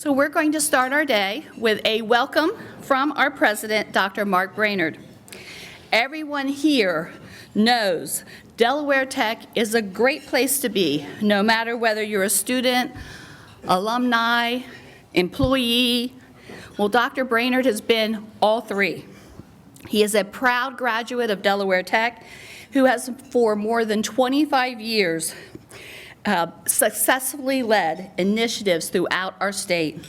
So we're going to start our day with a welcome from our president, Dr. Mark Brainerd. Everyone here knows Delaware Tech is a great place to be, no matter whether you're a student, alumni, employee. Well, Dr. Brainerd has been all three. He is a proud graduate of Delaware Tech who has, for more than 25 years, successfully led initiatives throughout our state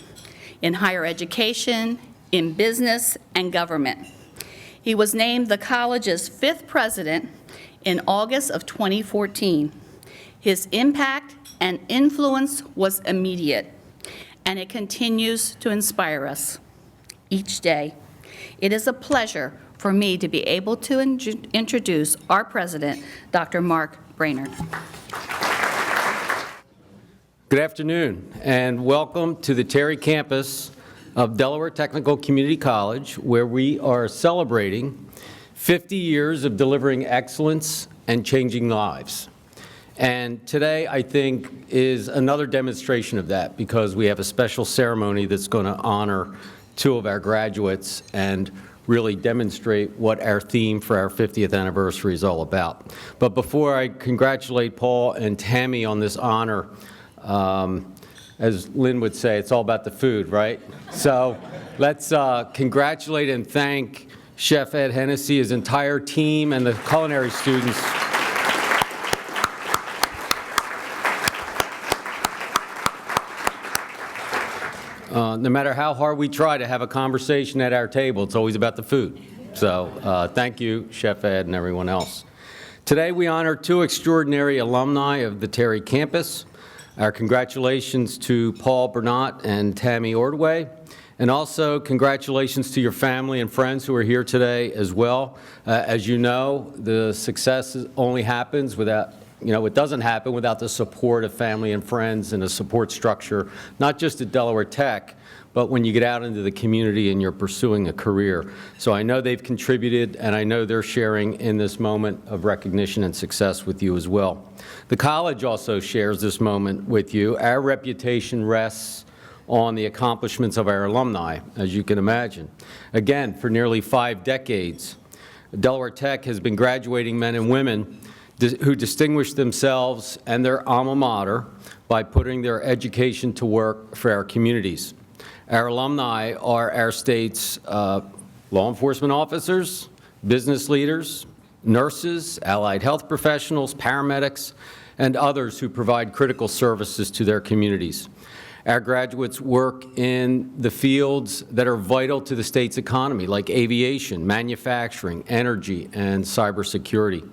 in higher education, in business, and government. He was named the college's 5th president in August of 2014. His impact and influence was immediate, and it continues to inspire us each day. It is a pleasure for me to be able to introduce our president, Dr. Mark Brainerd. Good afternoon, and welcome to the Terry Campus of Delaware Technical Community College, where we are celebrating 50 years of delivering excellence and changing lives. And today, I think, is another demonstration of that, because we have a special ceremony that's going to honor 2 of our graduates and really demonstrate what our theme for our 50th anniversary is all about. But before I congratulate Paul and Tammy on this honor, as Lynn would say, it's all about the food, right? So let's congratulate and thank Chef Ed Hennessy, his entire team, and the culinary students. No matter how hard we try to have a conversation at our table, it's always about the food. So thank you, Chef Ed, and everyone else. Today we honor 2 extraordinary alumni of the Terry Campus. Our congratulations to Paul Bernat and Tammy Ordway, and also congratulations to your family and friends who are here today as well. As you know, the success only happens without, it doesn't happen without the support of family and friends and a support structure, not just at Delaware Tech, but when you get out into the community and you're pursuing a career. So I know they've contributed, and I know they're sharing in this moment of recognition and success with you as well. The college also shares this moment with you. Our reputation rests on the accomplishments of our alumni, as you can imagine. Again, for nearly 5 decades, Delaware Tech has been graduating men and women who distinguish themselves and their alma mater by putting their education to work for our communities. Our alumni are our state's law enforcement officers, business leaders, nurses, allied health professionals, paramedics, and others who provide critical services to their communities. Our graduates work in the fields that are vital to the state's economy, like aviation, manufacturing, energy, and cybersecurity.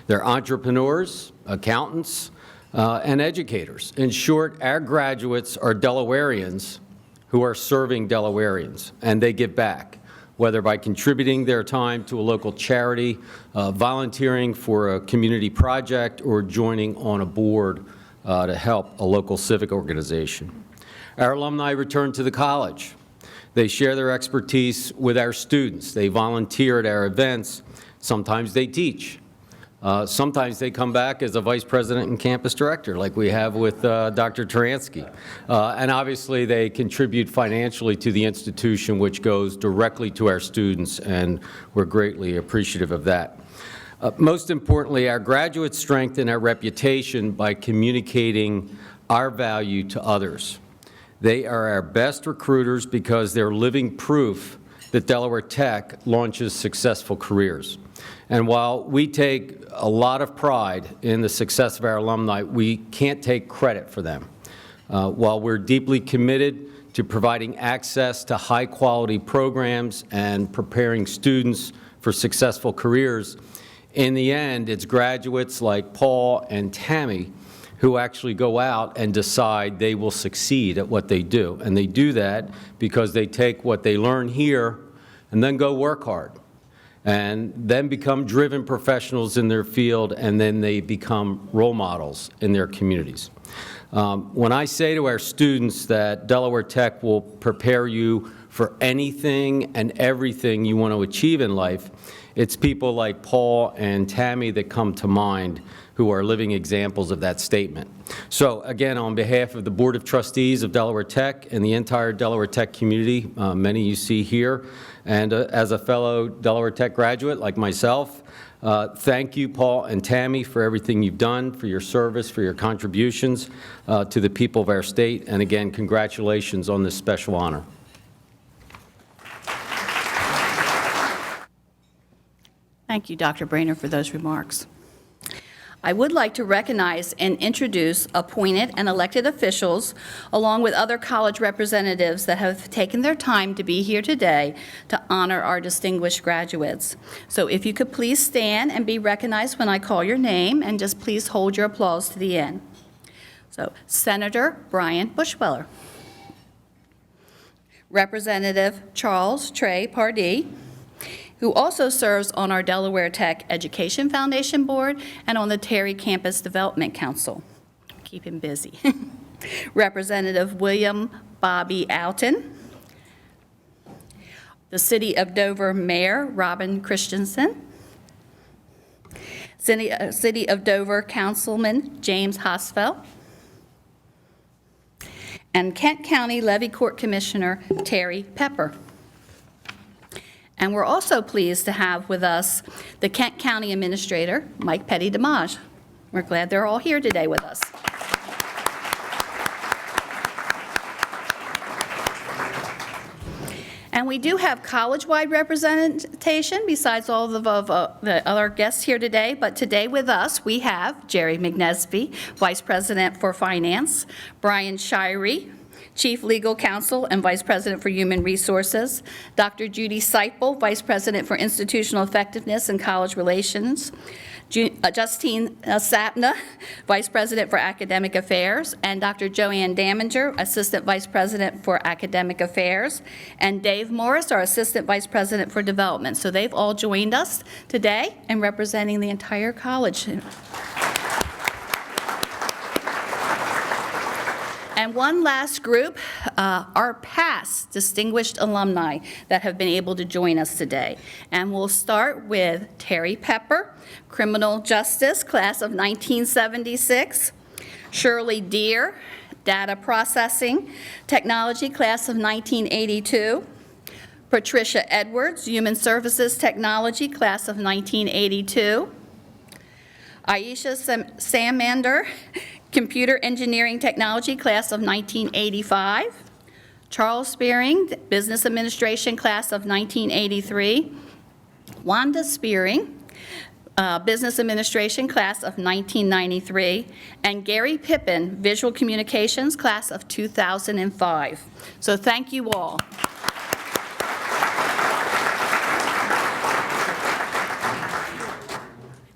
They're entrepreneurs, accountants, and educators. In short, our graduates are Delawareans who are serving Delawareans, and they give back, whether by contributing their time to a local charity, volunteering for a community project, or joining on a board to help a local civic organization. Our alumni return to the college. They share their expertise with our students. They volunteer at our events. Sometimes they teach. Sometimes they come back as a vice president and campus director, like we have with Dr. Taransky. And obviously, they contribute financially to the institution, which goes directly to our students, and we're greatly appreciative of that. Most importantly, our graduates strengthen our reputation by communicating our value to others. They are our best recruiters because they're living proof that Delaware Tech launches successful careers. And while we take a lot of pride in the success of our alumni, we can't take credit for them. While we're deeply committed to providing access to high-quality programs and preparing students for successful careers, in the end, it's graduates like Paul and Tammy who actually go out and decide they will succeed at what they do. And they do that because they take what they learn here and then go work hard, and then become driven professionals in their field, and then they become role models in their communities. When I say to our students that Delaware Tech will prepare you for anything and everything you want to achieve in life, it's people like Paul and Tammy that come to mind who are living examples of that statement. So again, on behalf of the Board of Trustees of Delaware Tech and the entire Delaware Tech community, many you see here, and as a fellow Delaware Tech graduate like myself, thank you, Paul and Tammy, for everything you've done, for your service, for your contributions to the people of our state, and again, congratulations on this special honor. Thank you, Dr. Brainerd, for those remarks. I would like to recognize and introduce appointed and elected officials, along with other college representatives that have taken their time to be here today to honor our distinguished graduates. So if you could please stand and be recognized when I call your name, and just please hold your applause to the end. So, Senator Brian Bushweller, Representative Charles Trey Pardee, who also serves on our Delaware Tech Education Foundation Board and on the Terry Campus Development Council. Keep him busy. Representative William Bobby Alton, the City of Dover Mayor Robin Christensen, City of Dover Councilman James Hosfeld, and Kent County Levy Court Commissioner Terry Pepper. And we're also pleased to have with us the Kent County Administrator, Mike Petty-Damage. We're glad they're all here today with us. And we do have college-wide representation besides all of the other guests here today, but today with us we have Jerry McNesby, Vice President for Finance, Brian Shirey, Chief Legal Counsel and Vice President for Human Resources, Dr. Judy Seipel, Vice President for Institutional Effectiveness and College Relations, Justine Sapna, Vice President for Academic Affairs, and Dr. Joanne Daminger, Assistant Vice President for Academic Affairs, and Dave Morris, our Assistant Vice President for Development. So they've all joined us today and representing the entire college. And one last group, our past distinguished alumni that have been able to join us today. And we'll start with Terry Pepper, Criminal Justice, Class of 1976, Shirley Deere, Data Processing, Technology, Class of 1982, Patricia Edwards, Human Services Technology, Class of 1982, Aisha Samander, Computer Engineering Technology, Class of 1985, Charles Spearing, Business Administration, Class of 1983, Wanda Spearing, Business Administration, Class of 1993, and Gary Pippin, Visual Communications, Class of 2005. So thank you all.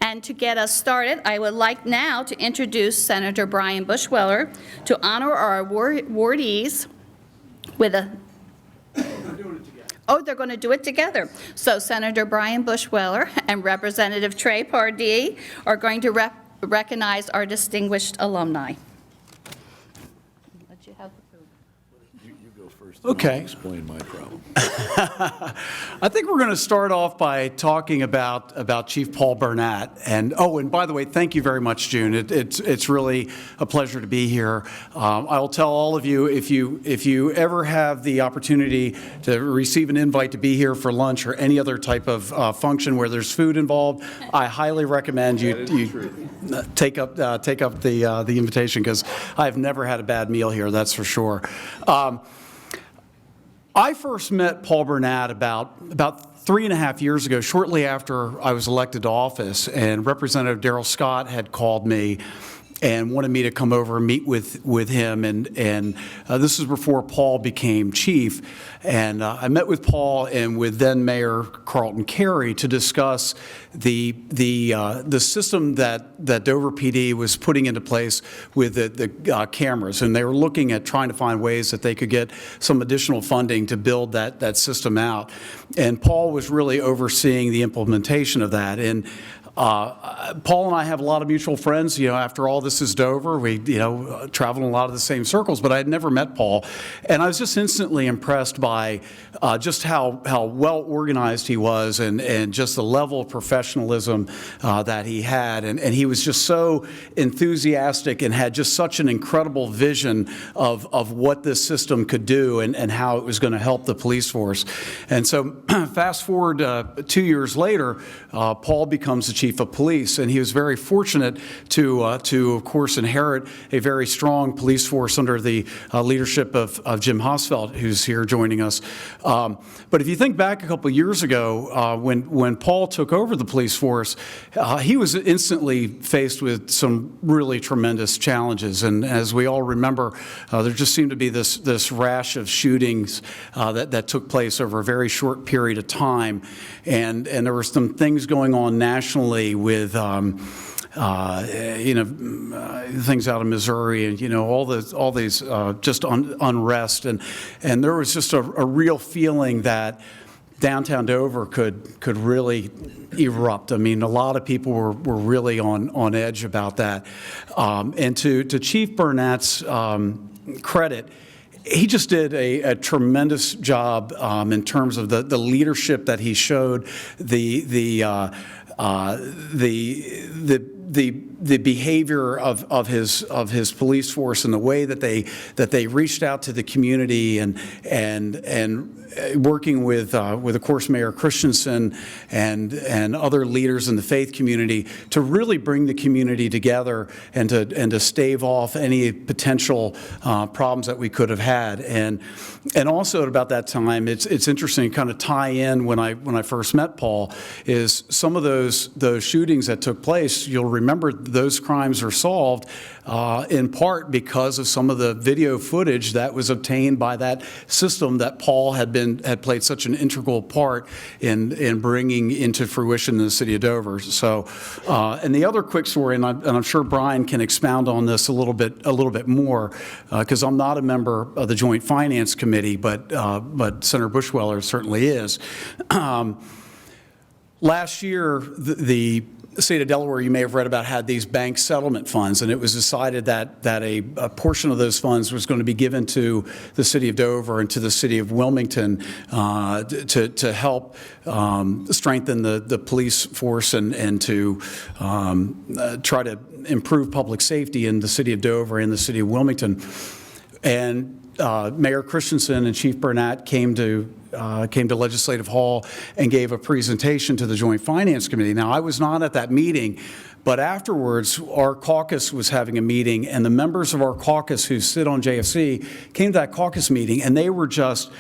And to get us started, I would like now to introduce Senator Brian Bushweller to honor our awardees with a... Oh, they're going to do it together. So Senator Brian Bushweller and Representative Trey Pardee are going to recognize our distinguished alumni. Let you have the food. You go first. Okay. I'll explain my problem. I think we're going to start off by talking about Chief Paul Bernat. And by the way, thank you very much, June. It's really a pleasure to be here. I'll tell all of you, if you ever have the opportunity to receive an invite to be here for lunch or any other type of function where there's food involved, I highly recommend you take up the invitation, because I've never had a bad meal here, that's for sure. I first met Paul Bernat about 3.5 years ago, shortly after I was elected to office, and Representative Darrell Scott had called me and wanted me to come over and meet with him, and this is before Paul became chief. And I met with Paul and with then Mayor Carlton Carey to discuss the system that Dover PD was putting into place with the cameras, and they were looking at trying to find ways that they could get some additional funding to build that system out. And Paul was really overseeing the implementation of that. And Paul and I have a lot of mutual friends. After all this is over, we, travel in a lot of the same circles, but I had never met Paul. And I was just instantly impressed by just how well organized he was and just the level of professionalism that he had. And he was just so enthusiastic and had just such an incredible vision of what this system could do and how it was going to help the police force. And so fast forward 2 years later, Paul becomes the chief of police, and he was very fortunate to of course, inherit a very strong police force under the leadership of Jim Hosfeld, who's here joining us. But if you think back a couple years ago, when Paul took over the police force, he was instantly faced with some really tremendous challenges. And as we all remember, there just seemed to be this rash of shootings that took place over a very short period of time. And there were some things going on nationally with things out of Missouri and, all these just unrest. And there was just a real feeling that downtown Dover could really erupt. I mean, a lot of people were really on edge about that. And to Chief Bernat's credit, he just did a tremendous job in terms of the leadership that he showed, the behavior of his police force and the way that they reached out to the community and working with of course Mayor Christensen and other leaders in the faith community to really bring the community together and to stave off any potential problems that we could have had. And also at about that time, it's interesting to kind of tie in when I first met Paul, is some of those shootings that took place. You'll remember those crimes are solved in part because of some of the video footage that was obtained by that system that Paul had played such an integral part in bringing into fruition in the city of Dover. So, and the other quick story, and I'm sure Brian can expound on this a little bit more, because I'm not a member of the Joint Finance Committee, but Senator Bushweller certainly is. Last year, the state of Delaware, you may have read about, had these bank settlement funds, and it was decided that a portion of those funds was going to be given to the city of Dover and to the city of Wilmington to help strengthen the police force and to try to improve public safety in the city of Dover and the city of Wilmington. And Mayor Christensen and Chief Bernat came to Legislative Hall and gave a presentation to the Joint Finance Committee. Now, I was not at that meeting, but afterwards, our caucus was having a meeting, and the members of our caucus who sit on JFC came to that caucus meeting, and they were just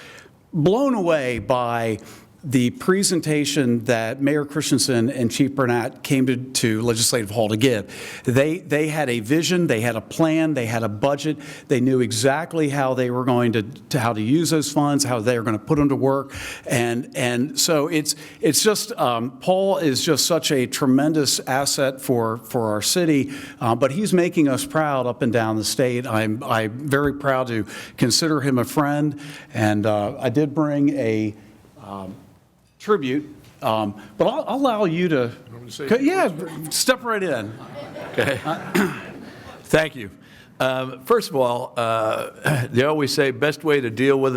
blown away by the presentation that Mayor Christensen and Chief Bernat came to Legislative Hall to give. They had a vision, they had a plan, they had a budget, they knew exactly how they were going to how to use those funds, how they were going to put them to work, and so it's just Paul is just such a tremendous asset for our city, but he's making us proud up and down the state. I'm very proud to consider him a friend, and I did bring a tribute, but I'll allow you to, step right in. Okay. Thank you. First of all, they always say best way to deal with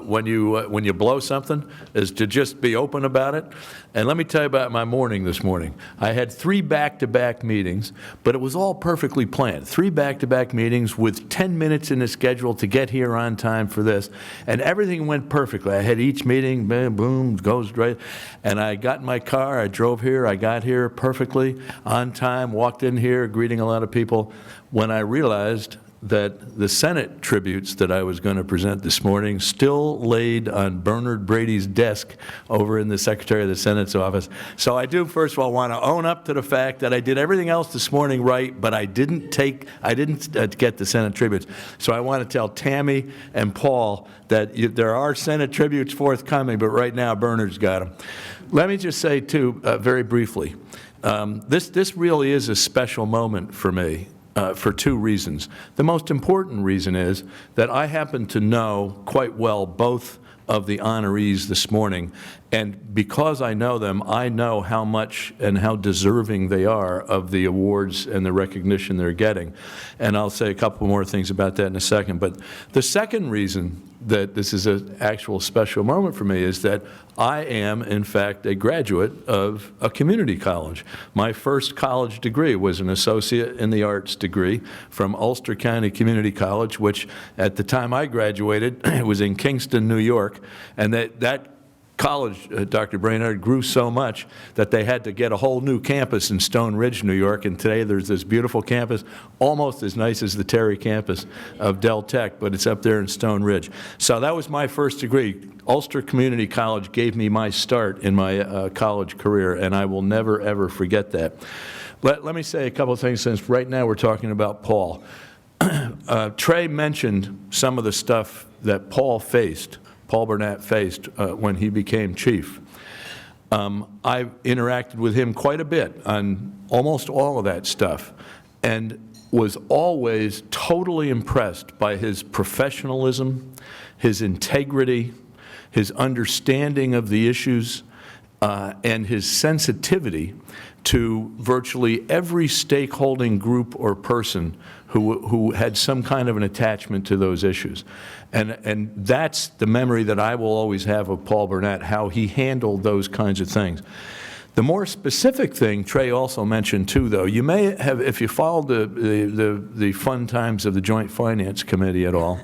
when you blow something is to just be open about it. And let me tell you about my morning this morning. I had 3 back-to-back meetings, but it was all perfectly planned. 3 back-to-back meetings with 10 minutes in the schedule to get here on time for this, and everything went perfectly. I had each meeting, boom, boom, goes right, and I got in my car, I drove here, I got here perfectly on time, walked in here, greeting a lot of people. When I realized that the Senate tributes that I was going to present this morning still laid on Bernard Brady's desk over in the Secretary of the Senate's office. So I do, first of all, want to own up to the fact that I did everything else this morning right, but I didn't get the Senate tributes. So I want to tell Tammy and Paul that there are Senate tributes forthcoming, but right now Bernard's got them. Let me just say, too, very briefly, this really is a special moment for me. For 2 reasons. The most important reason is that I happen to know quite well both of the honorees this morning, And because I know them, I know how much and how deserving they are of the awards and the recognition they're getting. And I'll say a couple more things about that in a second. But the second reason that this is an actual special moment for me is that I am, in fact, a graduate of a community college. My first college degree was an associate in the arts degree from Ulster County Community College, which at the time I graduated, it was in Kingston, New York, and that college, Dr. Bernat, grew so much that they had to get a whole new campus in Stone Ridge, New York, and today there's this beautiful campus, almost as nice as the Terry campus of Del Tech, but it's up there in Stone Ridge. So that was my first degree. Ulster Community College gave me my start in my college career, and I will never, ever forget that. Let me say a couple of things, since right now we're talking about Paul. Trey mentioned some of the stuff that Paul Bernat faced when he became chief. I interacted with him quite a bit on almost all of that stuff, and was always totally impressed by his professionalism, his integrity, his understanding of the issues, and his sensitivity to virtually every stakeholding group or person who had some kind of an attachment to those issues. And that's the memory that I will always have of Paul Bernat, how he handled those kinds of things. The more specific thing Trey also mentioned too, though, you may have, if you followed the fun times of the Joint Finance Committee at all,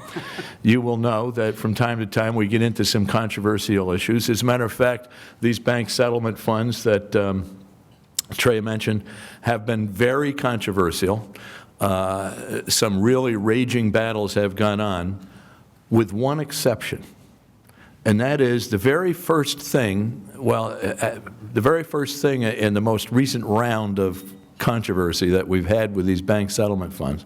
you will know that from time to time we get into some controversial issues. As a matter of fact, these bank settlement funds that Trey mentioned have been very controversial. Some really raging battles have gone on, with one exception. And that is the very first thing, the very first thing in the most recent round of controversy that we've had with these bank settlement funds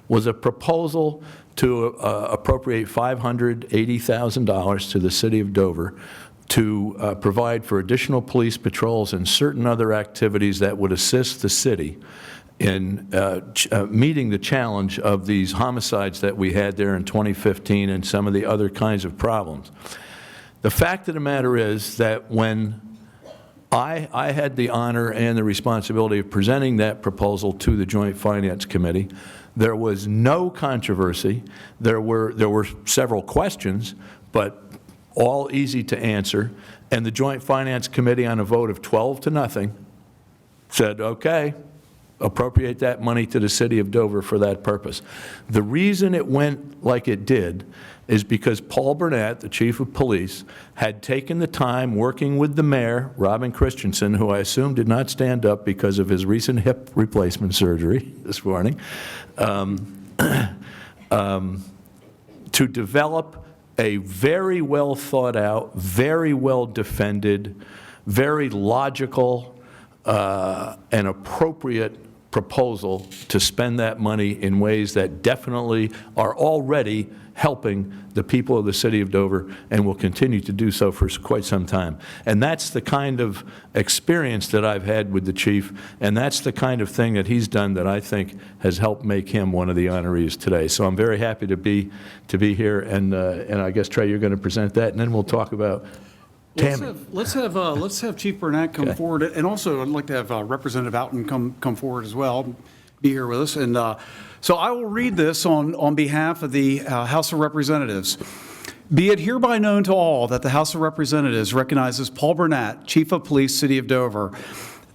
was a proposal to appropriate $580,000 to the city of Dover to provide for additional police patrols and certain other activities that would assist the city in meeting the challenge of these homicides that we had there in 2015 and some of the other kinds of problems. The fact of the matter is that when I had the honor and the responsibility of presenting that proposal to the Joint Finance Committee, there was no controversy. There were several questions, but all easy to answer. And the Joint Finance Committee, on a vote of 12-0, said, okay, appropriate that money to the city of Dover for that purpose. The reason it went like it did is because Paul Bernat, the chief of police, had taken the time working with the mayor, Robin Christensen, who I assume did not stand up because of his recent hip replacement surgery this morning, to develop a very well thought out, very well defended, very logical and appropriate proposal to spend that money in ways that definitely are already helping the people of the city of Dover and will continue to do so for quite some time. And that's the kind of experience that I've had with the chief, and that's the kind of thing that he's done that I think has helped make him one of the honorees today. So I'm very happy to be here, and I guess, Trey, you're going to present that, and then we'll talk about Tammy. Let's have Chief Bernat come forward, and also I'd like to have Representative Outten come forward as well, be here with us. And so I will read this on behalf of the House of Representatives. Be it hereby known to all that the House of Representatives recognizes Paul Bernat, Chief of Police, City of Dover,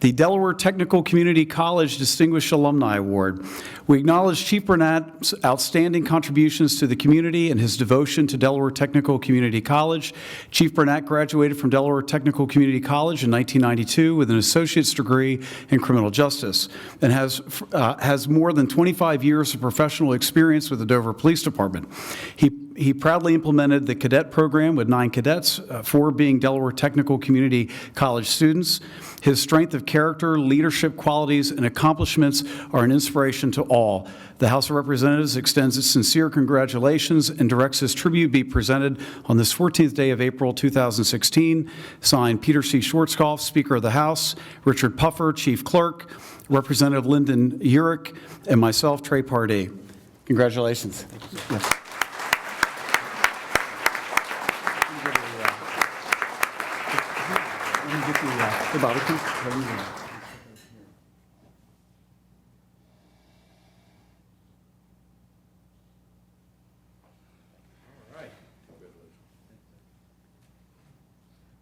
the Delaware Technical Community College Distinguished Alumni Award. We acknowledge Chief Bernat's outstanding contributions to the community and his devotion to Delaware Technical Community College. Chief Bernat graduated from Delaware Technical Community College in 1992 with an associate's degree in criminal justice and has more than 25 years of professional experience with the Dover Police Department. He proudly implemented the cadet program with 9 cadets, 4 being Delaware Technical Community College students. His strength of character, leadership qualities, and accomplishments are an inspiration to all. The House of Representatives extends its sincere congratulations and directs this tribute be presented on this 14th day of April 2016. Signed, Peter C. Schwarzkopf, Speaker of the House, Richard Puffer, Chief Clerk, Representative Lyndon Urick, and myself, Trey Pardee. Congratulations. Yes. Bobby.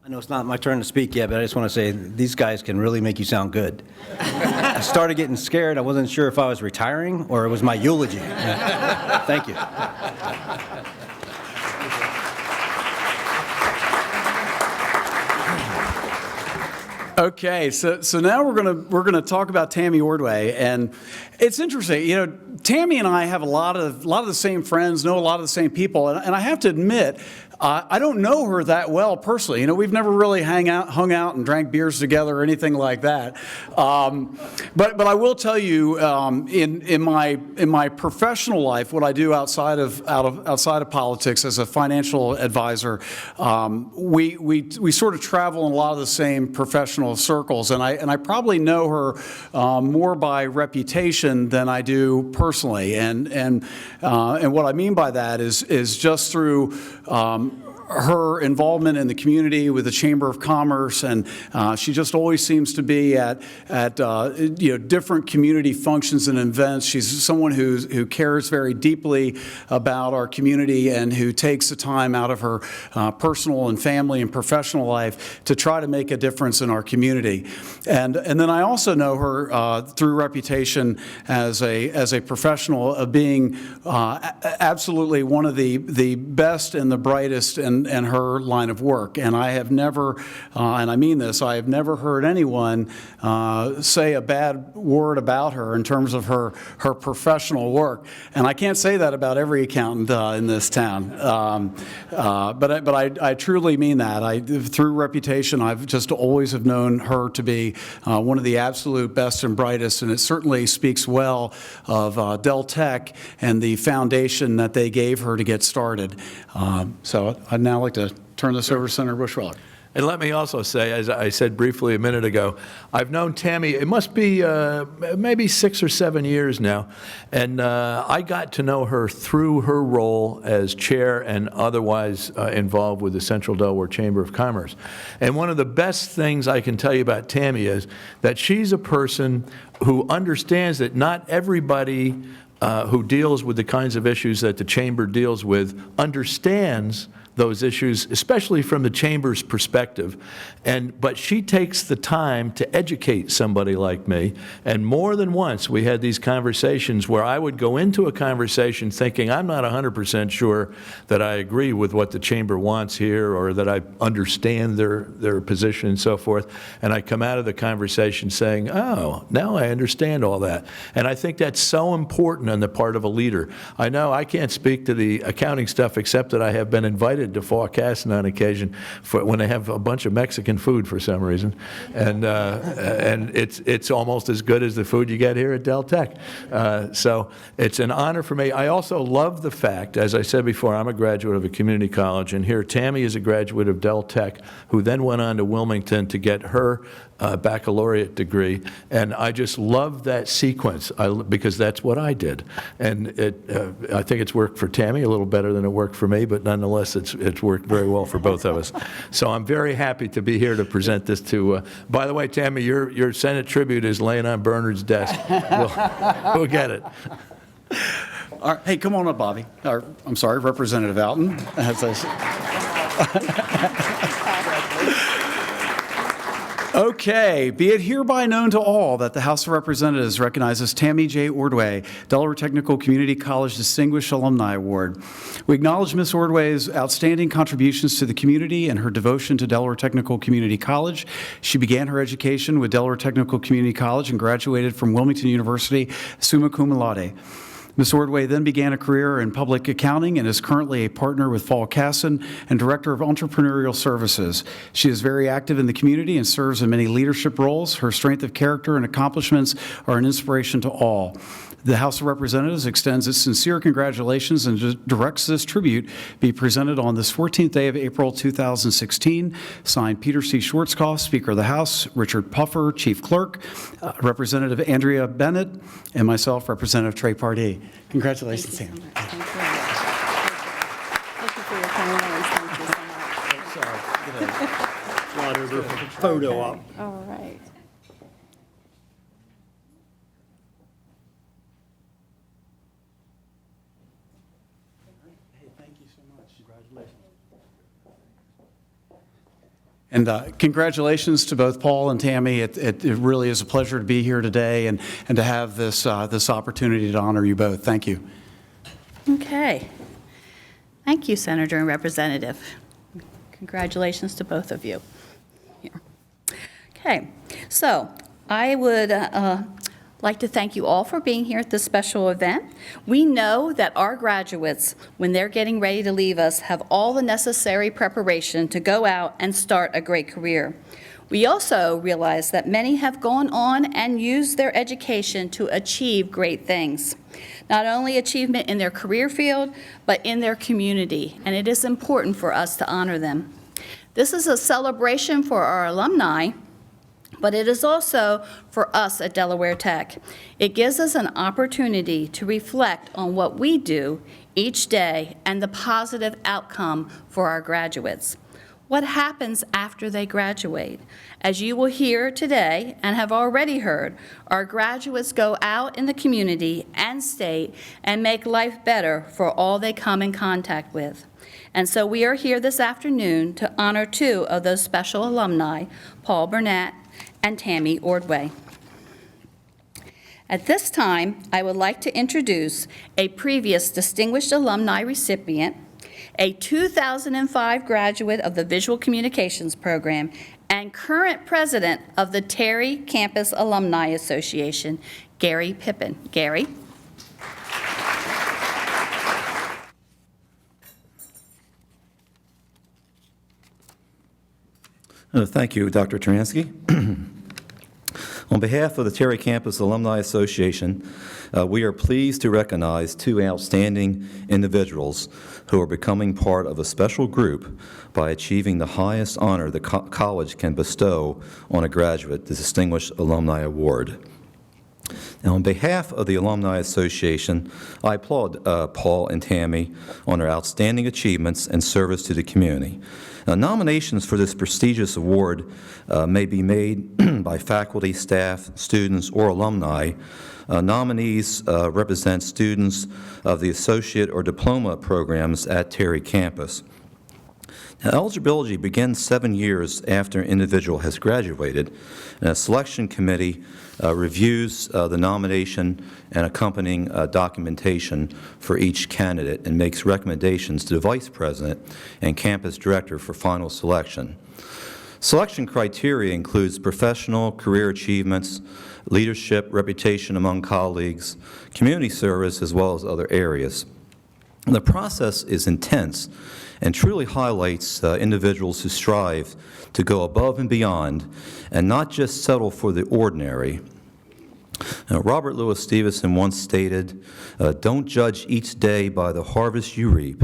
I know it's not my turn to speak yet, but I just want to say these guys can really make you sound good. I started getting scared. I wasn't sure if I was retiring or it was my eulogy. Thank you. Okay, so now we're gonna talk about Tammy Ordway, and it's interesting. You know, Tammy and I have a lot of the same friends, know a lot of the same people, and I have to admit, I don't know her that well personally. You know, we've never really hung out and drank beers together or anything like that. But I will tell you, in my professional life, what I do outside of politics as a financial advisor, we sort of travel in a lot of the same professional circles, and I probably know her more by reputation than I do personally, and what I mean by that is just through her involvement in the community with the Chamber of Commerce, and she just always seems to be at different community functions and events. She's someone who cares very deeply about our community and who takes the time out of her personal and family and professional life to try to make a difference in our community. And then I also know her through reputation as a professional of being absolutely one of the best and the brightest in her line of work. And I have never, and I mean this, I have never heard anyone say a bad word about her in terms of her professional work. And I can't say that about every accountant in this town. But I truly mean that. Through reputation, I've just always have known her to be one of the absolute best and brightest, and it certainly speaks well of Del Tech and the foundation that they gave her to get started. So I'd now like to turn this over to Senator Bushwell. And let me also say, as I said briefly a minute ago, I've known Tammy, it must be maybe 6 or 7 years now, and I got to know her through her role as chair and otherwise involved with the Central Delaware Chamber of Commerce. And one of the best things I can tell you about Tammy is that she's a person who understands that not everybody who deals with the kinds of issues that the Chamber deals with understands those issues, especially from the Chamber's perspective. But she takes the time to educate somebody like me. And more than once, we had these conversations where I would go into a conversation thinking I'm not 100% sure that I agree with what the Chamber wants here or that I understand their position and so forth. And I come out of the conversation saying, oh, now I understand all that. And I think that's so important on the part of a leader. I know I can't speak to the accounting stuff except that I have been invited to Fauquasson on occasion for when they have a bunch of Mexican food for some reason, and it's almost as good as the food you get here at Del Tech. So it's an honor for me. I also love the fact, as I said before, I'm a graduate of a community college, and here Tammy is a graduate of Del Tech, who then went on to Wilmington to get her baccalaureate degree, and I just love that sequence because that's what I did, and I think it's worked for Tammy a little better than it worked for me, but nonetheless it's worked very well for both of us. So I'm very happy to be here to present this to. By the way, Tammy, your Senate tribute is laying on Bernard's desk. We'll get it. All right, hey, come on up, Bobby. I'm sorry, Representative Alton. Okay, be it hereby known to all that the House of Representatives recognizes Tammy J. Ordway, Delaware Technical Community College Distinguished Alumni Award. We acknowledge Ms. Ordway's outstanding contributions to the community and her devotion to Delaware Technical Community College. She began her education with Delaware Technical Community College and graduated from Wilmington University summa cum laude. Ms. Ordway then began a career in public accounting and is currently a partner with Fauquasson and Director of Entrepreneurial Services. She is very active in the community and serves in many leadership roles. Her strength of character and accomplishments are an inspiration to all. The House of Representatives extends its sincere congratulations and directs this tribute be presented on this 14th day of April 2016. Signed, Peter C. Schwarzkopf, Speaker of the House, Richard Puffer, Chief Clerk, Representative Andrea Bennett, and myself, Representative Trey Pardee. Congratulations, Sam. Thank you for your kind words. Thank you so much. photo op. All right. And congratulations to both Paul and Tammy. It really is a pleasure to be here today and to have this opportunity to honor you both. Thank you. Okay. Thank you, Senator and Representative. Congratulations to both of you. Here. Okay, so I would like to thank you all for being here at this special event. We know that our graduates, when they're getting ready to leave us, have all the necessary preparation to go out and start a great career. We also realize that many have gone on and used their education to achieve great things. Not only achievement in their career field, but in their community, and it is important for us to honor them. This is a celebration for our alumni, but it is also for us at Delaware Tech. It gives us an opportunity to reflect on what we do each day and the positive outcome for our graduates. What happens after they graduate? As you will hear today and have already heard, our graduates go out in the community and state and make life better for all they come in contact with. And so we are here this afternoon to honor two of those special alumni, Paul Bernat and Tammy Ordway. At this time, I would like to introduce a previous Distinguished Alumni recipient, a 2005 graduate of the Visual Communications Program, and current president of the Terry Campus Alumni Association, Gary Pippin. Gary? Thank you, Dr. Taransky. On behalf of the Terry Campus Alumni Association, we are pleased to recognize two outstanding individuals who are becoming part of a special group by achieving the highest honor the college can bestow on a graduate, the Distinguished Alumni Award. Now, on behalf of the Alumni Association, I applaud Paul and Tammy on their outstanding achievements and service to the community. Now, nominations for this prestigious award may be made by faculty, staff, students, or alumni. Nominees represent students of the associate or diploma programs at Terry Campus. Now, eligibility begins 7 years after an individual has graduated, and a selection committee reviews the nomination and accompanying documentation for each candidate and makes recommendations to the vice president and campus director for final selection. Selection criteria includes professional, career achievements, leadership, reputation among colleagues, community service, as well as other areas. And the process is intense and truly highlights individuals who strive to go above and beyond and not just settle for the ordinary. Robert Louis Stevenson once stated, "Don't judge each day by the harvest you reap,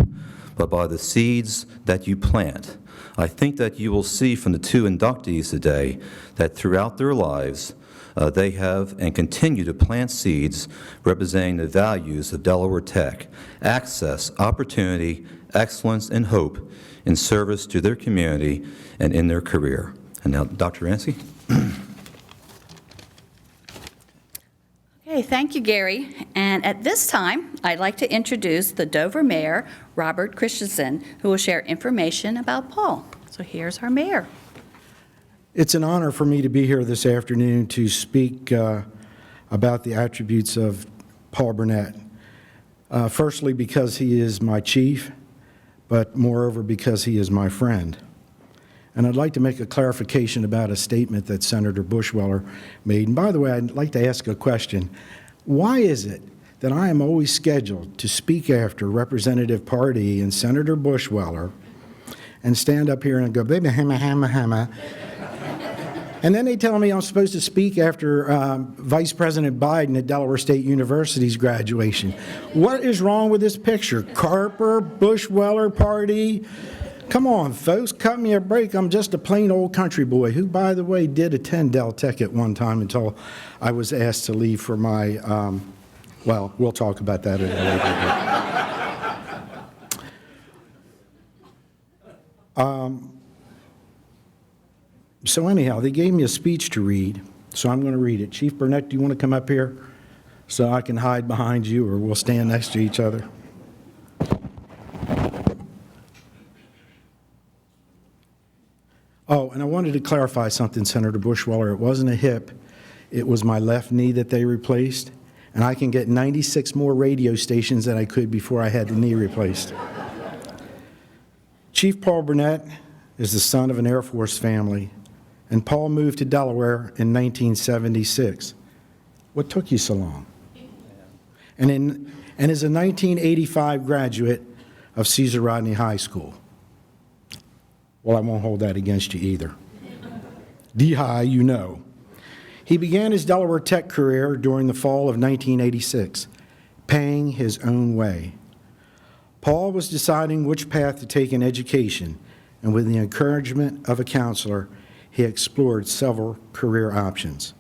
but by the seeds that you plant." I think that you will see from the two inductees today that throughout their lives, they have and continue to plant seeds representing the values of Delaware Tech: access, opportunity, excellence, and hope in service to their community and in their career. And now, Dr. Yancey. Okay, thank you, Gary. And at this time, I'd like to introduce the Dover Mayor, Robert Christensen, who will share information about Paul. So here's our mayor. It's an honor for me to be here this afternoon to speak about the attributes of Paul Bernat. Firstly, because he is my chief, but moreover because he is my friend. And I'd like to make a clarification about a statement that Senator Bushweller made. And by the way, I'd like to ask a question. Why is it that I am always scheduled to speak after Representative Pardee and Senator Bushweller and stand up here and go, baby, hamma, hamma, hamma, and then they tell me I'm supposed to speak after Vice President Biden at Delaware State University's graduation? What is wrong with this picture? Carper, Bushweller, Pardee? Come on, folks, cut me a break. I'm just a plain old country boy who, by the way, did attend Del Tech at one time until I was asked to leave for my, well, we'll talk about that at a later date. So anyhow, they gave me a speech to read, so I'm going to read it. Chief Bernat, do you want to come up here so I can hide behind you, or we'll stand next to each other? Oh, and I wanted to clarify something, Senator Bushwaller. It wasn't a hip. It was my left knee that they replaced, and I can get 96 more radio stations than I could before I had the knee replaced. Chief Paul Bernat is the son of an Air Force family, and Paul moved to Delaware in 1976. What took you so long? And is a 1985 graduate of Caesar Rodney High School. Well, I won't hold that against you either. D-High, you know. He began his Delaware Tech career during the fall of 1986, paying his own way. Paul was deciding which path to take in education, and with the encouragement of a counselor, he explored several career options.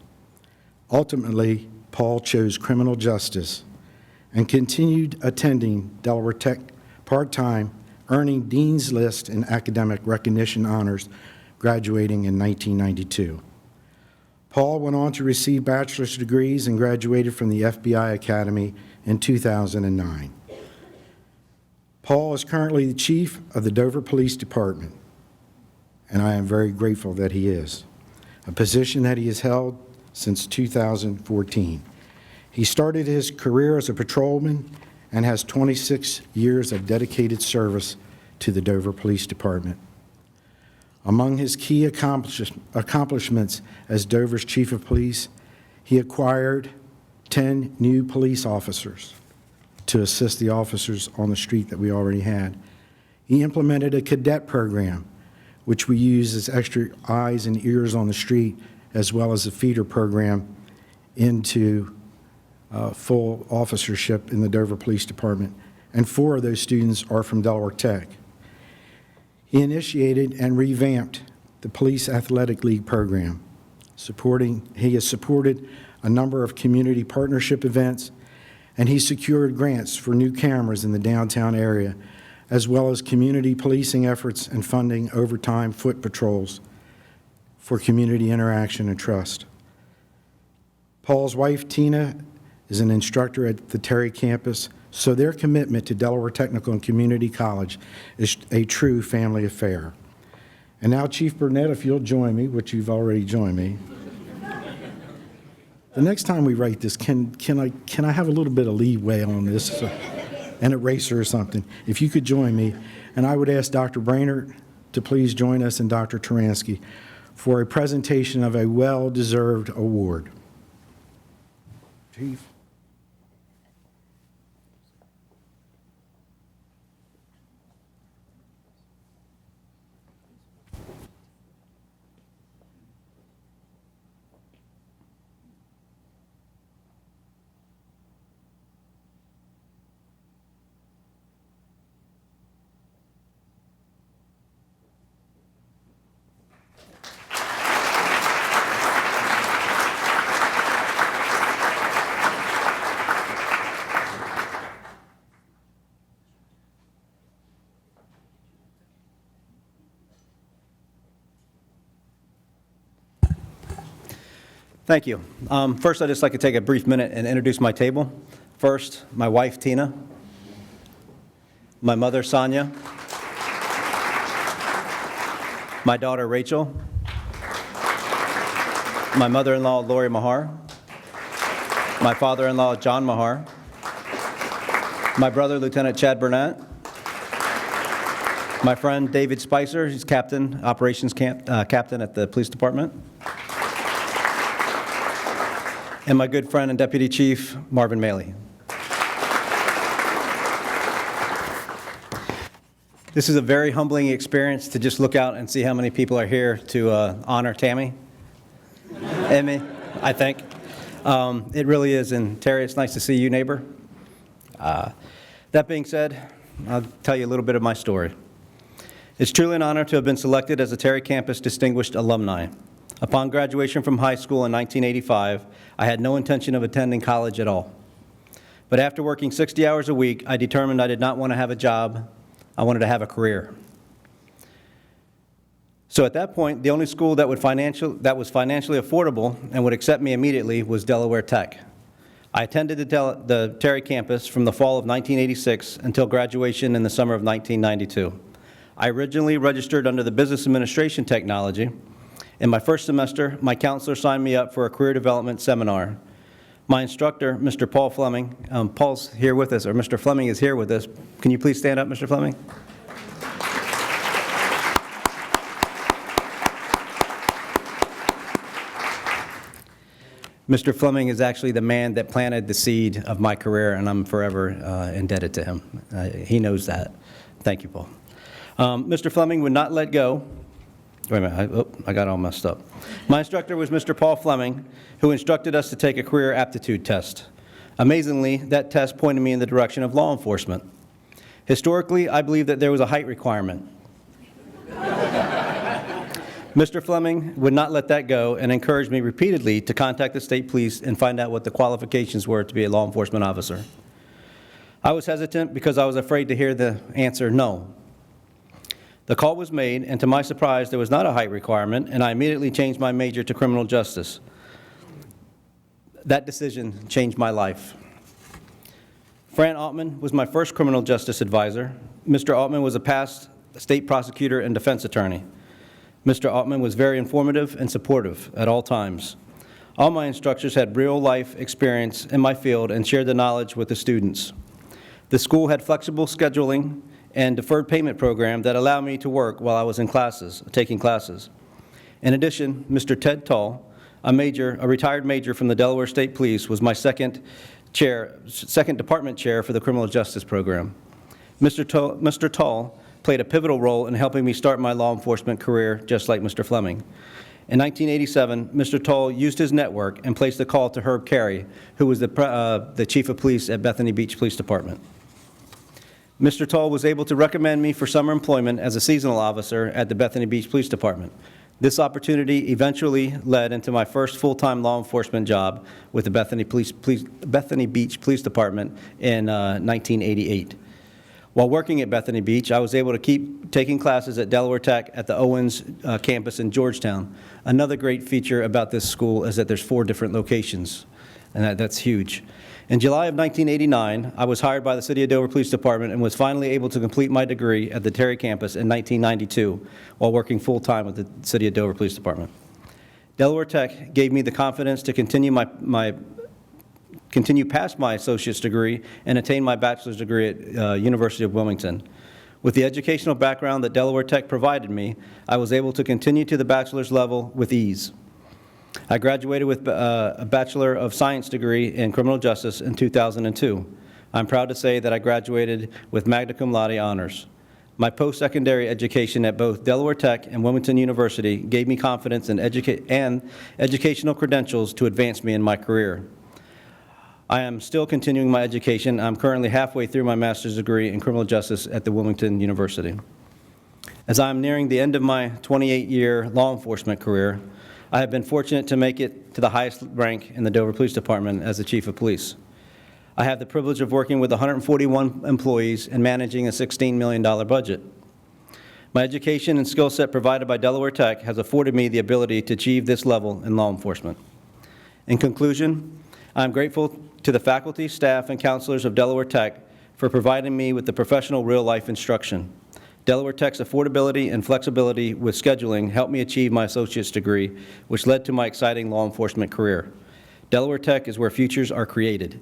Ultimately, Paul chose criminal justice and continued attending Delaware Tech part-time, earning Dean's List in academic recognition honors, graduating in 1992. Paul went on to receive bachelor's degrees and graduated from the FBI Academy in 2009. Paul is currently the chief of the Dover Police Department, and I am very grateful that he is, a position that he has held since 2014. He started his career as a patrolman and has 26 years of dedicated service to the Dover Police Department. Among his key accomplishments as Dover's chief of police, he acquired 10 new police officers to assist the officers on the street that we already had. He implemented a cadet program, which we use as extra eyes and ears on the street, as well as a feeder program into full officership in the Dover Police Department, and 4 of those students are from Delaware Tech. He initiated and revamped the Police Athletic League program. He has supported a number of community partnership events, and he secured grants for new cameras in the downtown area, as well as community policing efforts and funding overtime foot patrols for community interaction and trust. Paul's wife, Tina, is an instructor at the Terry Campus, so their commitment to Delaware Technical and Community College is a true family affair. And now, Chief Bernat, if you'll join me, which you've already joined me. The next time we write this, can I have a little bit of leeway on this, an eraser or something? If you could join me, and I would ask Dr. Brainerd to please join us and Dr. Taransky for a presentation of a well-deserved award. Chief. Thank you. First, I'd just like to take a brief minute and introduce my table. First, my wife, Tina, my mother, Sonia, my daughter, Rachel, my mother-in-law, Lori Mahar, my father-in-law, John Mahar, my brother, Lieutenant Chad Bernat, my friend, David Spicer, he's captain, operations captain at the police department, and my good friend and Deputy Chief, Marvin Maley. This is a very humbling experience to just look out and see how many people are here to honor Tammy and me, I think. It really is, and Terry, it's nice to see you, neighbor. That being said, I'll tell you a little bit of my story. It's truly an honor to have been selected as a Terry Campus Distinguished Alumni. Upon graduation from high school in 1985, I had no intention of attending college at all. But after working 60 hours a week, I determined I did not want to have a job. I wanted to have a career. So at that point, the only school that was financially affordable and would accept me immediately was Delaware Tech. I attended the Terry Campus from the fall of 1986 until graduation in the summer of 1992. I originally registered under the Business Administration Technology. In my first semester, my counselor signed me up for a career development seminar. My instructor, Mr. Paul Fleming, Paul's here with us, or Mr. Fleming is here with us. Can you please stand up, Mr. Fleming? Mr. Fleming is actually the man that planted the seed of my career, and I'm forever indebted to him. He knows that. Thank you, Paul. Mr. Fleming would not let go. Wait a minute, I got all messed up. My instructor was Mr. Paul Fleming, who instructed us to take a career aptitude test. Amazingly, that test pointed me in the direction of law enforcement. Historically, I believe that there was a height requirement. Mr. Fleming would not let that go and encouraged me repeatedly to contact the state police and find out what the qualifications were to be a law enforcement officer. I was hesitant because I was afraid to hear the answer no. The call was made, and to my surprise, there was not a height requirement, and I immediately changed my major to criminal justice. That decision changed my life. Fran Altman was my first criminal justice advisor. Mr. Altman was a past state prosecutor and defense attorney. Mr. Altman was very informative and supportive at all times. All my instructors had real-life experience in my field and shared the knowledge with the students. The school had flexible scheduling and deferred payment program that allowed me to work while I was in classes, taking classes. In addition, Mr. Ted Tall, a retired major from the Delaware State Police, was my second department chair for the criminal justice program. Mr. Tall played a pivotal role in helping me start my law enforcement career, just like Mr. Fleming. In 1987, Mr. Toll used his network and placed a call to Herb Carey, who was the chief of police at Bethany Beach Police Department. Mr. Toll was able to recommend me for summer employment as a seasonal officer at the Bethany Beach Police Department. This opportunity eventually led into my first full-time law enforcement job with the Bethany Beach Police Department in 1988. While working at Bethany Beach, I was able to keep taking classes at Delaware Tech at the Owens campus in Georgetown. Another great feature about this school is that there's 4 different locations, and that's huge. In July of 1989, I was hired by the City of Dover Police Department and was finally able to complete my degree at the Terry Campus in 1992 while working full-time with the City of Dover Police Department. Delaware Tech gave me the confidence to continue past my associate's degree and attain my bachelor's degree at University of Wilmington. With the educational background that Delaware Tech provided me, I was able to continue to the bachelor's level with ease. I graduated with a Bachelor of Science degree in criminal justice in 2002. I'm proud to say that I graduated with magna cum laude honors. My post-secondary education at both Delaware Tech and Wilmington University gave me confidence and educational credentials to advance me in my career. I am still continuing my education. I'm currently halfway through my master's degree in criminal justice at the Wilmington University. As I'm nearing the end of my 28-year law enforcement career, I have been fortunate to make it to the highest rank in the Dover Police Department as the Chief of Police. I have the privilege of working with 141 employees and managing a $16 million budget. My education and skill set provided by Delaware Tech has afforded me the ability to achieve this level in law enforcement. In conclusion, I'm grateful to the faculty, staff, and counselors of Delaware Tech for providing me with the professional real-life instruction. Delaware Tech's affordability and flexibility with scheduling helped me achieve my associate's degree, which led to my exciting law enforcement career. Delaware Tech is where futures are created.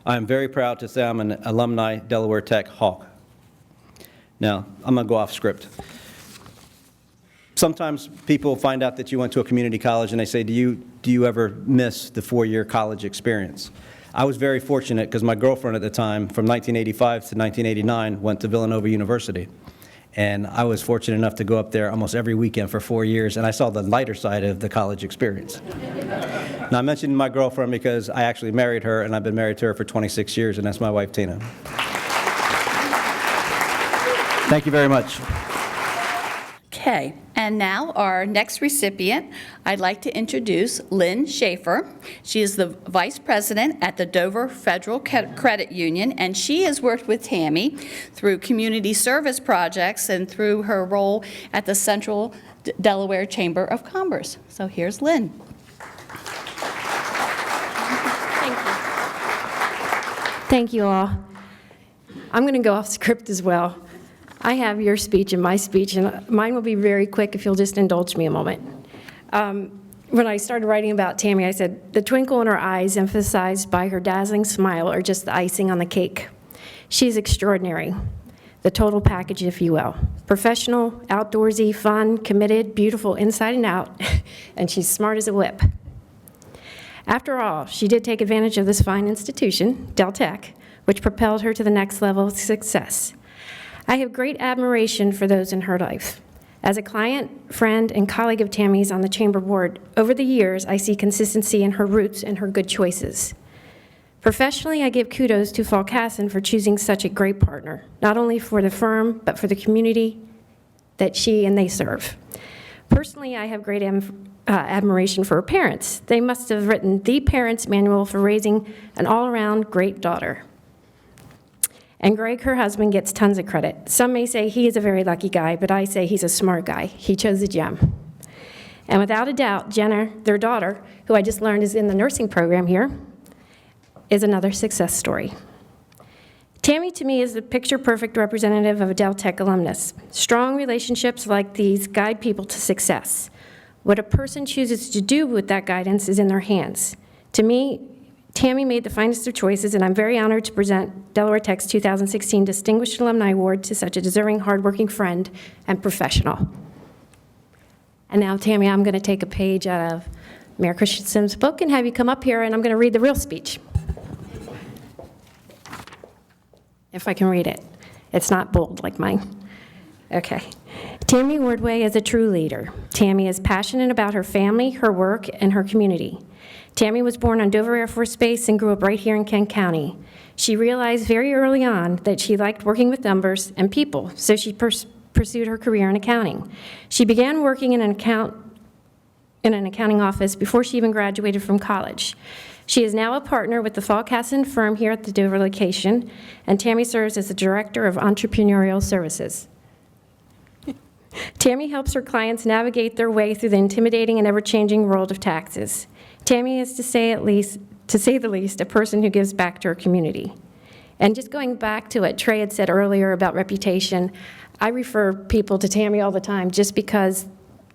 I am very proud to say I'm an alumni Delaware Tech Hawk. Now, I'm going to go off script. Sometimes people find out that you went to a community college and they say, do you ever miss the 4-year college experience? I was very fortunate because my girlfriend at the time, from 1985 to 1989, went to Villanova University. And I was fortunate enough to go up there almost every weekend for 4 years, and I saw the lighter side of the college experience. Now, I mentioned my girlfriend because I actually married her, and I've been married to her for 26 years, and that's my wife, Tina. Thank you very much. Okay, and now our next recipient, I'd like to introduce Lynn Schaefer. She is the Vice President at the Dover Federal Credit Union, and she has worked with Tammy through community service projects and through her role at the Central Delaware Chamber of Commerce. So here's Lynn. Thank you. Thank you all. I'm going to go off script as well. I have your speech and my speech, and mine will be very quick if you'll just indulge me a moment. When I started writing about Tammy, I said, the twinkle in her eyes emphasized by her dazzling smile are just the icing on the cake. She's extraordinary, the total package, if you will. Professional, outdoorsy, fun, committed, beautiful inside and out, and she's smart as a whip. After all, she did take advantage of this fine institution, Del Tech, which propelled her to the next level of success. I have great admiration for those in her life. As a client, friend, and colleague of Tammy's on the Chamber Board, over the years, I see consistency in her roots and her good choices. Professionally, I give kudos to Falcassin for choosing such a great partner, not only for the firm, but for the community that she and they serve. Personally, I have great admiration for her parents. They must have written the parents' manual for raising an all-around great daughter. And Greg, her husband, gets tons of credit. Some may say he is a very lucky guy, but I say he's a smart guy. He chose a gem. And without a doubt, Jenna, their daughter, who I just learned is in the nursing program here, is another success story. Tammy, to me, is the picture-perfect representative of a Del Tech alumnus. Strong relationships like these guide people to success. What a person chooses to do with that guidance is in their hands. To me, Tammy made the finest of choices, and I'm very honored to present Delaware Tech's 2016 Distinguished Alumni Award to such a deserving, hardworking friend and professional. And now, Tammy, I'm going to take a page out of Mayor Christensen's book and have you come up here, and I'm going to read the real speech. If I can read it. It's not bold like mine. Okay. Tammy Ordway is a true leader. Tammy is passionate about her family, her work, and her community. Tammy was born on Dover Air Force Base and grew up right here in Kent County. She realized very early on that she liked working with numbers and people, so she pursued her career in accounting. She began working in an accounting office before she even graduated from college. She is now a partner with the Falcassin firm here at the Dover location, and Tammy serves as the Director of Entrepreneurial Services. Tammy helps her clients navigate their way through the intimidating and ever-changing world of taxes. Tammy is, to say the least, a person who gives back to her community. And just going back to what Trey had said earlier about reputation, I refer people to Tammy all the time just because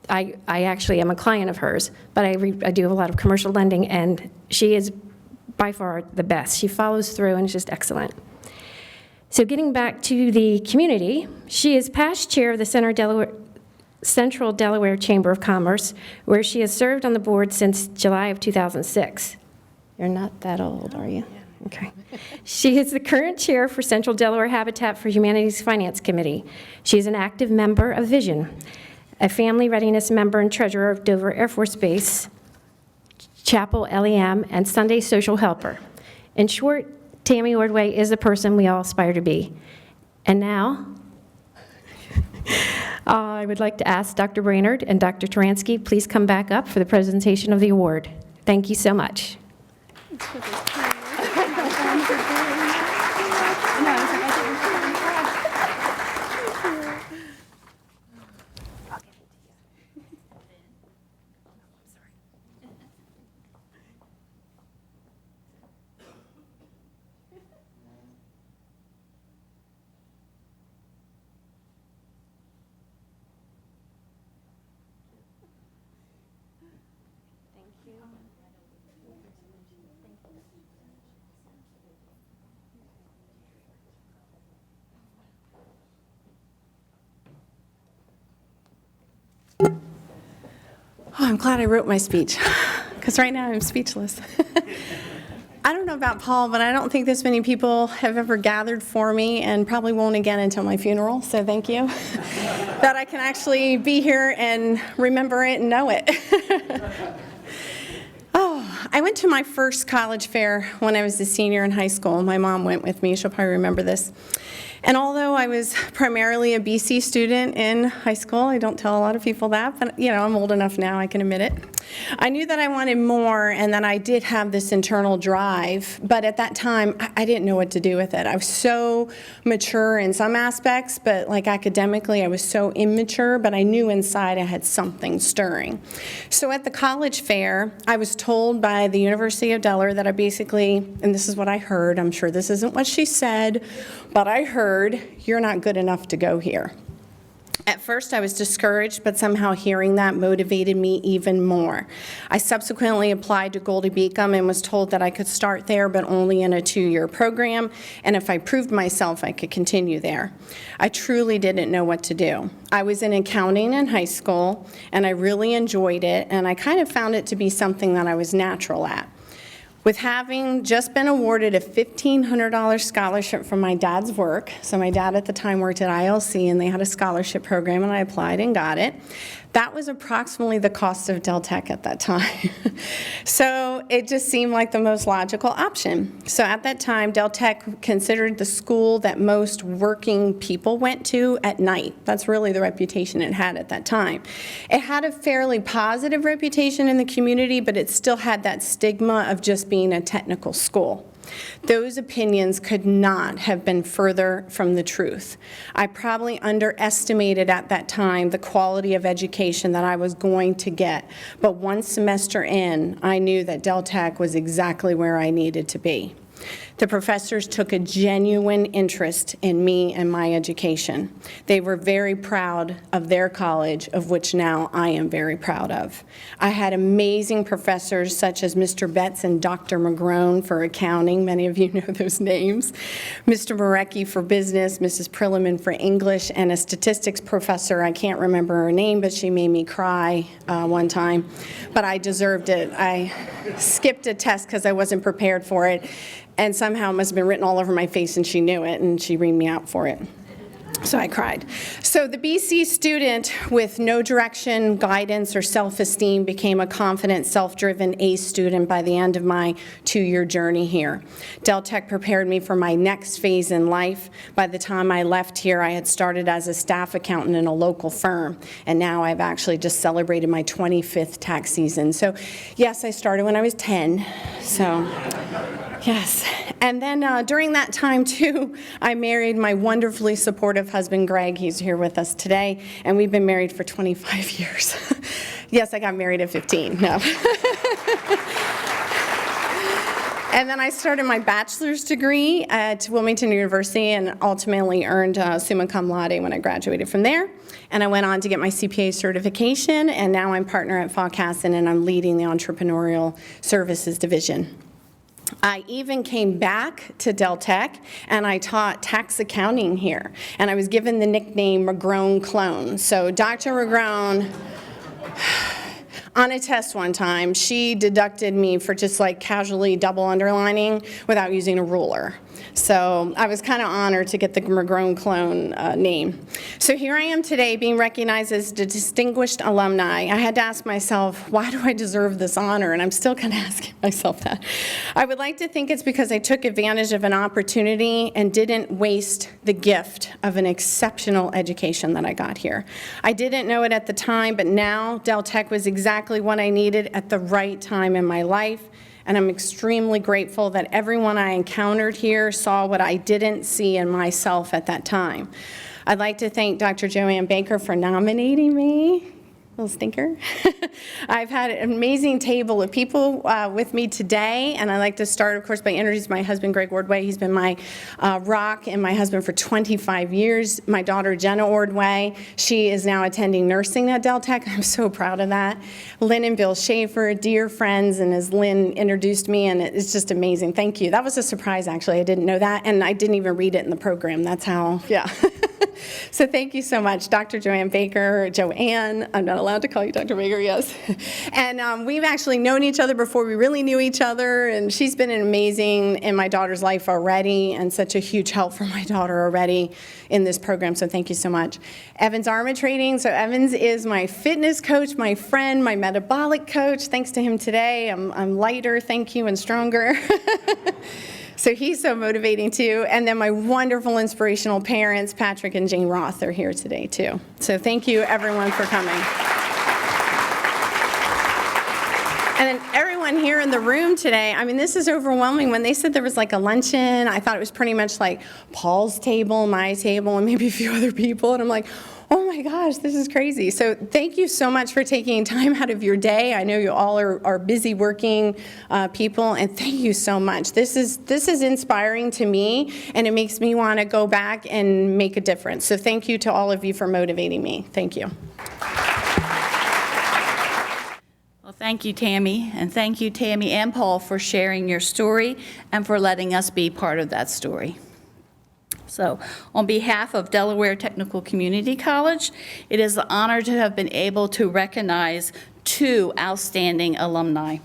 I actually am a client of hers, but I do a lot of commercial lending, and she is by far the best. She follows through and is just excellent. So getting back to the community, she is past chair of the Central Delaware Chamber of Commerce, where she has served on the board since July of 2006. You're not that old, are you? Okay. She is the current chair for Central Delaware Habitat for Humanity's Finance Committee. She is an active member of Vision, a family readiness member and treasurer of Dover Air Force Base, Chapel LEM, and Sunday Social Helper. In short, Tammy Ordway is the person we all aspire to be. And now, I would like to ask Dr. Brainerd and Dr. Taransky, please come back up for the presentation of the award. Thank you so much. Oh, I'm glad I wrote my speech, because right now I'm speechless. I don't know about Paul, but I don't think this many people have ever gathered for me, and probably won't again until my funeral, so thank you. That I can actually be here and remember it and know it. Oh, I went to my first college fair when I was a senior in high school. My mom went with me. She'll probably remember this. And although I was primarily a BC student in high school, I don't tell a lot of people that, but I'm old enough now, I can admit it. I knew that I wanted more and that I did have this internal drive, but at that time, I didn't know what to do with it. I was so mature in some aspects, but like academically, I was so immature, but I knew inside I had something stirring. So at the college fair, I was told by the University of Delaware that I basically, and this is what I heard, I'm sure this isn't what she said, but I heard, "You're not good enough to go here." At first, I was discouraged, but somehow hearing that motivated me even more. I subsequently applied to Goldie Beacom and was told that I could start there, but only in a 2-year program, and if I proved myself, I could continue there. I truly didn't know what to do. I was in accounting in high school, and I really enjoyed it, and I kind of found it to be something that I was natural at. With having just been awarded a $1,500 scholarship from my dad's work, so my dad at the time worked at ILC and they had a scholarship program and I applied and got it. That was approximately the cost of Del Tech at that time. So it just seemed like the most logical option. So at that time, Del Tech considered the school that most working people went to at night. That's really the reputation it had at that time. It had a fairly positive reputation in the community, but it still had that stigma of just being a technical school. Those opinions could not have been further from the truth. I probably underestimated at that time the quality of education that I was going to get, but one semester in, I knew that Del Tech was exactly where I needed to be. The professors took a genuine interest in me and my education. They were very proud of their college, of which now I am very proud of. I had amazing professors such as Mr. Betts and Dr. McGrone for accounting. Many of you know those names. Mr. Marecki for business, Mrs. Prilliman for English, and a statistics professor. I can't remember her name, but she made me cry one time. But I deserved it. I skipped a test because I wasn't prepared for it. And somehow it must have been written all over my face, and she knew it, and she reamed me out for it. So I cried. So the BC student with no direction, guidance, or self-esteem became a confident, self-driven A student by the end of my 2-year journey here. Del Tech prepared me for my next phase in life. By the time I left here, I had started as a staff accountant in a local firm, and now I've actually just celebrated my 25th tax season. So yes, I started when I was 10, so yes. And then during that time, too, I married my wonderfully supportive husband, Greg. He's here with us today, and we've been married for 25 years. Yes, I got married at 15. No. And then I started my bachelor's degree at Wilmington University and ultimately earned summa cum laude when I graduated from there. And I went on to get my CPA certification, and now I'm partner at Falcasson, and I'm leading the entrepreneurial services division. I even came back to Del Tech, and I taught tax accounting here. And I was given the nickname McGrone Clone. So Dr. McGrone, on a test one time, she deducted me for just like casually double underlining without using a ruler. So I was kind of honored to get the McGrone Clone name. So here I am today being recognized as the Distinguished Alumni. I had to ask myself, why do I deserve this honor? And I'm still kind of asking myself that. I would like to think it's because I took advantage of an opportunity and didn't waste the gift of an exceptional education that I got here. I didn't know it at the time, but now Del Tech was exactly what I needed at the right time in my life. And I'm extremely grateful that everyone I encountered here saw what I didn't see in myself at that time. I'd like to thank Dr. Joanne Baker for nominating me. Little stinker. I've had an amazing table of people with me today, and I'd like to start, of course, by introducing my husband, Greg Ordway. He's been my rock and my husband for 25 years. My daughter, Jenna Ordway, she is now attending nursing at Del Tech. I'm so proud of that. Lynn and Bill Schaefer, dear friends, and as Lynn introduced me, and it's just amazing. Thank you. That was a surprise, actually. I didn't know that, and I didn't even read it in the program. That's how, yeah. So thank you so much, Dr. Joanne Baker, Joanne. I'm not allowed to call you Dr. Baker, yes. And we've actually known each other before we really knew each other, and she's been amazing in my daughter's life already and such a huge help for my daughter already in this program, so thank you so much. Evans Armatraining, so Evans is my fitness coach, my friend, my metabolic coach. Thanks to him today, I'm lighter, thank you, and stronger. So he's so motivating too. And then my wonderful inspirational parents, Patrick and Jane Roth, are here today too. So thank you everyone for coming. And then everyone here in the room today, I mean, this is overwhelming. When they said there was like a luncheon, I thought it was pretty much like Paul's table, my table, and maybe a few other people. And I'm like, oh my gosh, this is crazy. So thank you so much for taking time out of your day. I know you all are busy working people, and thank you so much. This is inspiring to me, and it makes me want to go back and make a difference. So thank you to all of you for motivating me. Thank you. Well, thank you, Tammy, and thank you, Tammy and Paul, for sharing your story and for letting us be part of that story. So, on behalf of Delaware Technical Community College, it is an honor to have been able to recognize 2 outstanding alumni.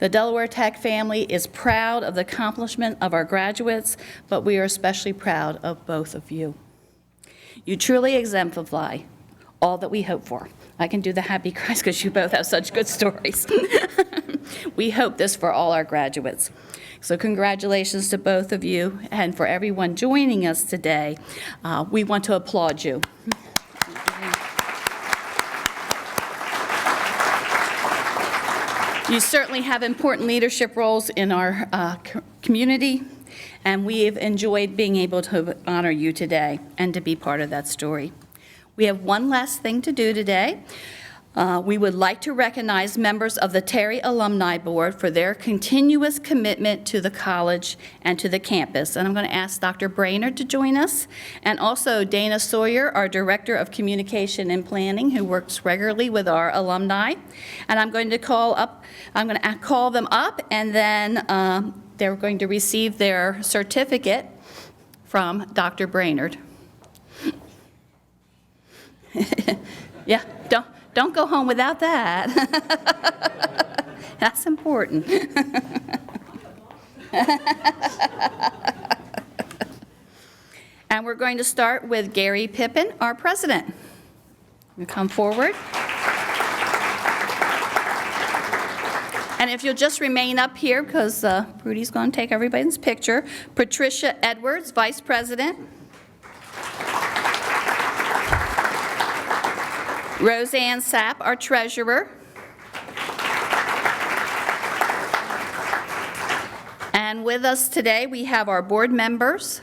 The Delaware Tech family is proud of the accomplishment of our graduates, but we are especially proud of both of you. You truly exemplify all that we hope for. I can do the happy cries because you both have such good stories. We hope this for all our graduates. So congratulations to both of you, and for everyone joining us today, we want to applaud you. You certainly have important leadership roles in our community, and we have enjoyed being able to honor you today and to be part of that story. We have one last thing to do today. We would like to recognize members of the Terry Alumni Board for their continuous commitment to the college and to the campus. And I'm going to ask Dr. Brainerd to join us, and also Dana Sawyer, our Director of Communication and Planning, who works regularly with our alumni. And I'm going to call them up, and then they're going to receive their certificate from Dr. Brainerd. Yeah, don't go home without that. That's important. And we're going to start with Gary Pippin, our president. You come forward. And if you'll just remain up here, because Rudy's going to take everybody's picture. Patricia Edwards, vice president. Roseanne Sapp, our treasurer. And with us today, we have our board members,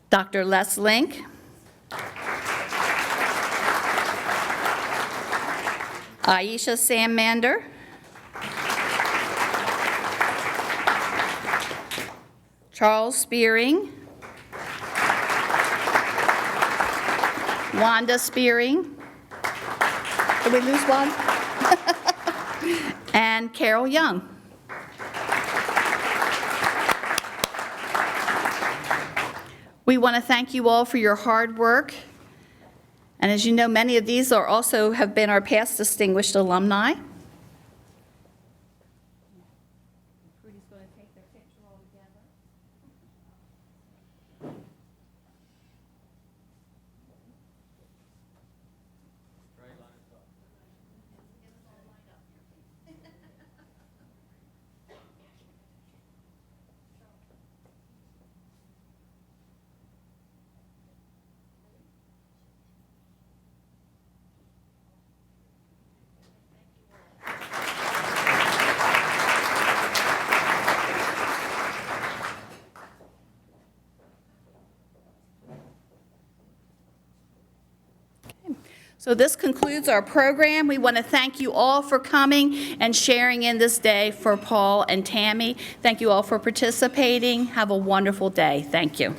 Dr. Les Link, Aisha Sammander, Charles Spearing, Wanda Spearing. Did we lose one? And Carol Young. We want to thank you all for your hard work. And as you know, many of these have been our past distinguished alumni. Rudy's going to take their picture all together. So this concludes our program. We want to thank you all for coming and sharing in this day for Paul and Tammy. Thank you all for participating. Have a wonderful day. Thank you.